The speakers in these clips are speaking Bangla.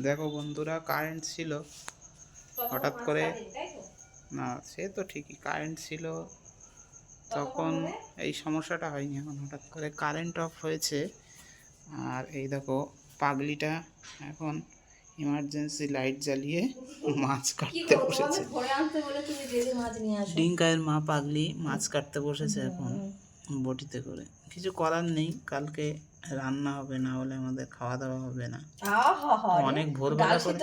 দেখো বন্ধুরা, কারেন্ট ছিল হঠাৎ করে। না, সে তো ঠিকই, কারেন্ট ছিল তখন এই সমস্যাটা হয়নি। এখন হঠাৎ করে কারেন্ট অফ হয়েছে। আর এই দেখো পাগলিটা এখন ইমার্জেন্সি লাইট জ্বালিয়ে মাছ কাটতে বসেছে। ডিঙ্কায়ের মা পাগলি মাছ কাটতে বসেছে এখন বটিতে করে। কিছু করার নেই, কালকে রান্না হবে, না হলে আমাদের খাওয়া দাওয়া হবে না। অনেক ভোরবেলা করে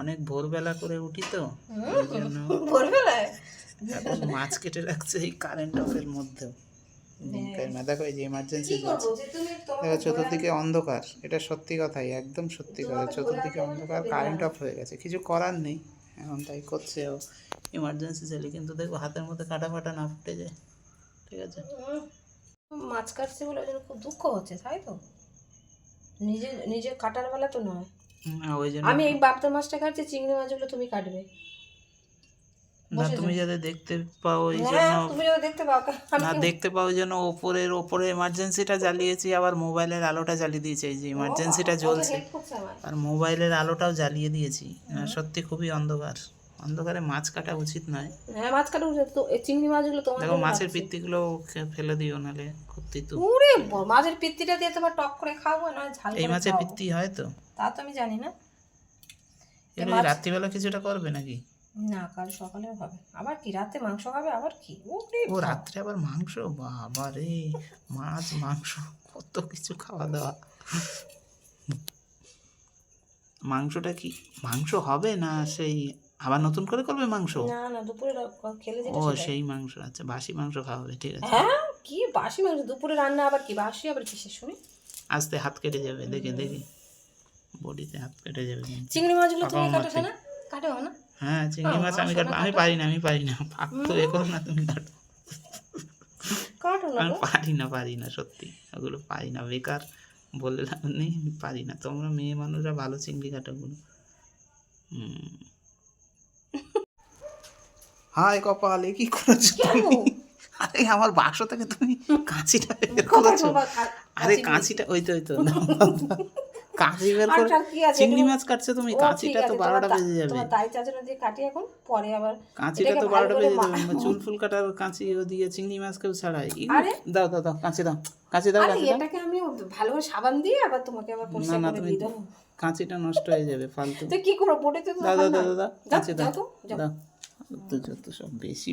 অনেক ভোরবেলা করে উঠি তো, ওই জন্য এখন মাছ কেটে রাখছে এই কারেন্ট অফের মধ্যেও। দেখো এই যে ইমার্জেন্সি দেখো, চতুর্দিকে অন্ধকার। এটা সত্যি কথাই, একদম সত্যি কথা। চতুর্দিকে অন্ধকার, কারেন্ট অফ হয়ে গেছে, কিছু করার নেই এখন, তাই করছে ও ইমার্জেন্সি চালি। কিন্তু দেখো হাতের মধ্যে কাটা ফাটা না ফুটে যায়। ঠিক আছে, মাছ কাটছে বলে ওই জন্য খুব দুঃখ হচ্ছে, তাই তো? নিজে নিজে কাটার বেলা তো নয়। ওই জন্য আমি এই বাপ্তা মাছটা কাটছি, চিংড়ি মাছগুলো তুমি কাটবে। না, তুমি যাতে দেখতে পাও এই জন্য, তুমি যাতে দেখতে পাও না দেখতে পাও ওই জন্য ওপরে এমার্জেন্সিটা জ্বালিয়েছি, আবার মোবাইলের আলোটা জ্বালিয়ে দিয়েছি। এই যে ইমার্জেন্সিটা জ্বলছে আর মোবাইলের আলোটাও জ্বালিয়ে দিয়েছি। সত্যি খুবই অন্ধকার, অন্ধকারে মাছ কাটা উচিত নয়। হ্যাঁ, মাছ কাটা উচিত তো। এই চিংড়ি মাছগুলো তোমার দেখো মাছের পিত্তিগুলো ফেলে দিও, নালে ক্ষতি তো। ওরে মাছের পিত্তিটা দিয়ে তোমার টক করে খাবো, না ঝাল করে? এই মাছের পিত্তি হয় তো? তা তো আমি জানি না। এগুলো রাত্রিবেলা কিছুটা করবে নাকি? না, কাল সকালে হবে। আবার কি রাতে মাংস খাবে? আবার কি? ও রাত্রে আবার মাংস? বাবা রে, মাছ মাংস কত কিছু খাওয়া দাওয়া। মাংসটা কি মাংস হবে না সেই আবার নতুন করে করবে মাংস? না না, দুপুরে খেলে যেটা ও সেই মাংস, আচ্ছা বাসি মাংস খাওয়াবে, ঠিক আছে। হ্যাঁ, কি বাসি মাংস? দুপুরে রান্না আবার কি বাসি? আবার কি শেষ শুনি? আস্তে হাত কেটে যাবে, দেখে বডিতে হাত কেটে যাবে। চিংড়ি মাছগুলো তুমি কাটো না? কাটো না? হ্যাঁ, চিংড়ি মাছ আমি কাটবো। আমি পারি না পাক তো এ করো না, তুমি কাটো। আমি পারি না সত্যি, ওগুলো পারি না, বেকার বলে লাভ নেই, আমি পারি না। তোমরা মেয়ে মানুষরা ভালো চিংড়ি কাটাগুলো। হাই কপাল, এ কি করেছো তুমি? আরে আমার বাক্স থেকে তুমি কাঁচিটা বের করেছো। আরে কাঁচিটা ওই তো কাঁচি বের করে চিংড়ি মাছ কাটছো তুমি। কাঁচিটা তো 12টা বেজে যাবে। তাই চাচনা দিয়ে কাটি এখন, পরে আবার কাঁচিটা তো 12টা বেজে যাবে। চুল ফুল কাটার কাঁচি দিয়ে চিংড়ি মাছ কেউ ছাড়াই। দাও কাঁচি দাও। এটাকে আমি ভালোভাবে সাবান দিয়ে আবার তোমাকে আবার পরিষ্কার করে দিয়ে দেবো। কাঁচিটা নষ্ট হয়ে যাবে ফালতু। তো কি করবো? বটে তো দাও কাঁচি দাও। যত সব বেশি